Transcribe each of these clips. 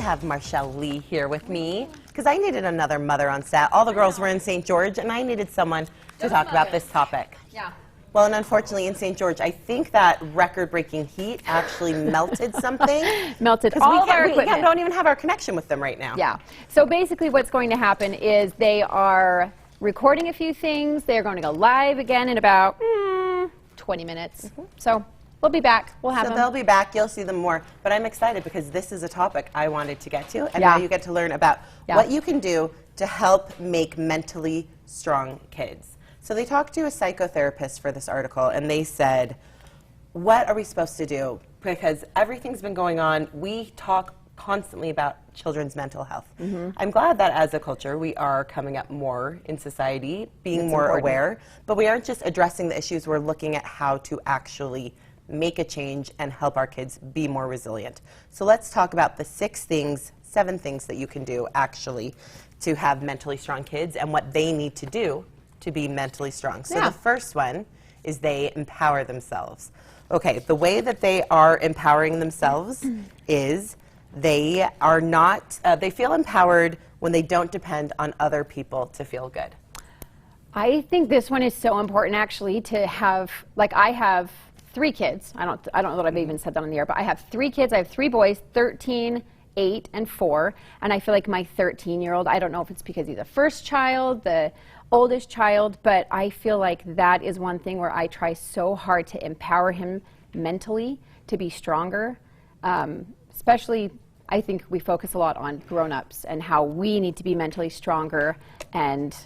have Marshall Lee here with me because I needed another mother on set. All the girls were in St. George, and I needed someone to talk about this topic. Yeah. Well, and unfortunately in St. George, I think that record-breaking heat actually melted something. Melted all of our equipment. We don't even have our connection with them right now. Yeah. So basically what's going to happen is they are recording a few things. They're going to go live again in about 20 minutes. So we'll be back. We'll have them. So they'll be back. You'll see them more. But I'm excited because this is a topic I wanted to get to. And Yeah. now you get to learn about what you can do to help make mentally strong kids. So they talked to a psychotherapist for this article, and they said, what are we supposed to do? Because everything's been going on. We talk constantly about children's mental health. I'm glad that as a culture we are coming up more in society, being more aware, but we aren't just addressing the issues, we're looking at how to actually make a change and help our kids be more resilient. So let's talk about the 7 things that you can do actually to have mentally strong kids and what they need to do to be mentally strong. So the first one is they empower themselves. Okay, the way that they are empowering themselves is they are not, they feel empowered when they don't depend on other people to feel good. I think this one is so important actually to have, like I have 3 kids. I don't know that I've even said that on the air, but I have 3 kids. I have 3 boys, 13, 8, and 4. And I feel like my 13-year-old, I don't know if it's because he's the first child, the oldest child, but I feel like that is one thing where I try so hard to empower him mentally to be stronger. Especially, I think we focus a lot on grown-ups and how we need to be mentally stronger, and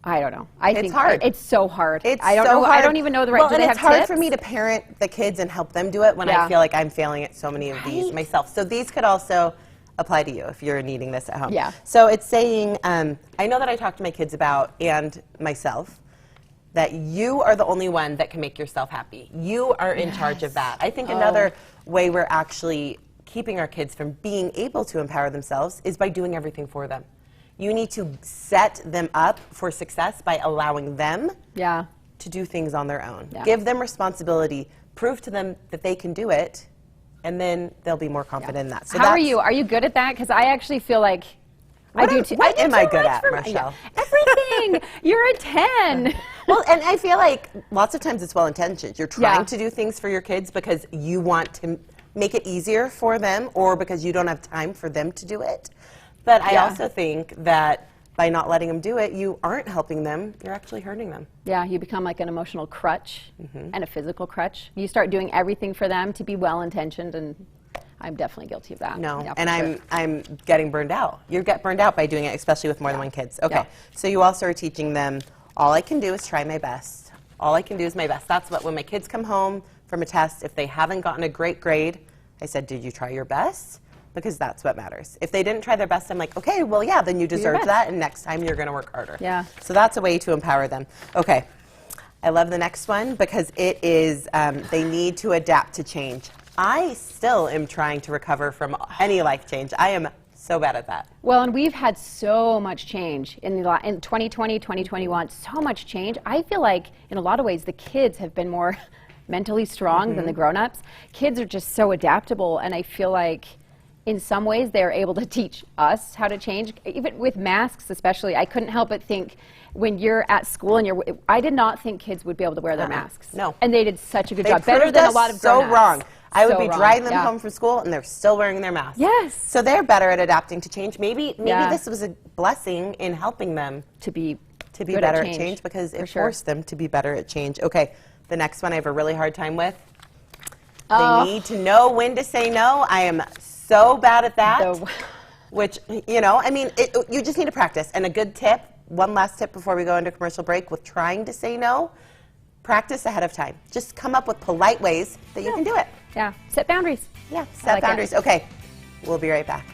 I don't know. I think hard. It's so hard. It's I don't so know. hard. I don't even know the right. Well, do and they it's have hard tips? for me to parent the kids and help them do it when I feel like I'm failing at so many of these myself. So these could also apply to you if you're needing this at home. Yeah. So it's saying, I know that I talk to my kids about, and myself, that you are the only one that can make yourself happy. You are in charge of that. I think another way we're actually keeping our kids from being able to empower themselves is by doing everything for them. You need to set them up for success by allowing them to do things on their own. Give them responsibility, prove to them that they can do it, and then they'll be more confident in that. So how are you? Are you good at that? Because I actually feel like I do too. What am I good at, Marshall? Everything. You're a 10. Well, and I feel like lots of times it's well-intentioned. You're trying to do things for your kids because you want to make it easier for them or because you don't have time for them to do it. But I also think that by not letting them do it, you aren't helping them, you're actually hurting them. Yeah, you become like an emotional crutch and a physical crutch. You start doing everything for them to be well-intentioned, and I'm definitely guilty of that. No, yeah, and I'm getting burned out. You get burned out by doing it, especially with more than one kids. Okay, so you also are teaching them, all I can do is try my best. All I can do is my best. That's what, when my kids come home from a test, if they haven't gotten a great grade, I said, did you try your best? Because that's what matters. If they didn't try their best, I'm like, okay, well, yeah, then you deserve that, and next time you're going to work harder. Yeah. So that's a way to empower them. Okay, I love the next one because it is they need to adapt to change. I still am trying to recover from any life change. I am so bad at that. Well, and we've had so much change in 2020, 2021, so much change. I feel like in a lot of ways the kids have been more mentally strong than the grown-ups. Kids are just so adaptable, and I feel like in some ways they're able to teach us how to change. Even with masks especially, I couldn't help but think when you're at school and I did not think kids would be able to wear their masks. No. And they did such a good They job. Better proved than a us lot of so grown-ups. wrong. I would So be wrong. driving them home from school and they're still wearing their masks. Yes. So they're better at adapting to change. Maybe this was a blessing in helping them to be better at change because it forced them to be better at change. Okay, the next one I have a really hard time with. They need to know when to say no. I am so bad at that. Which, you know, I mean, you just need to practice. And a good tip, one last tip before we go into commercial break with trying to say no, practice ahead of time. Just come up with polite ways that you can do it. Yeah, set boundaries. Yeah, set boundaries. Okay, we'll be right back.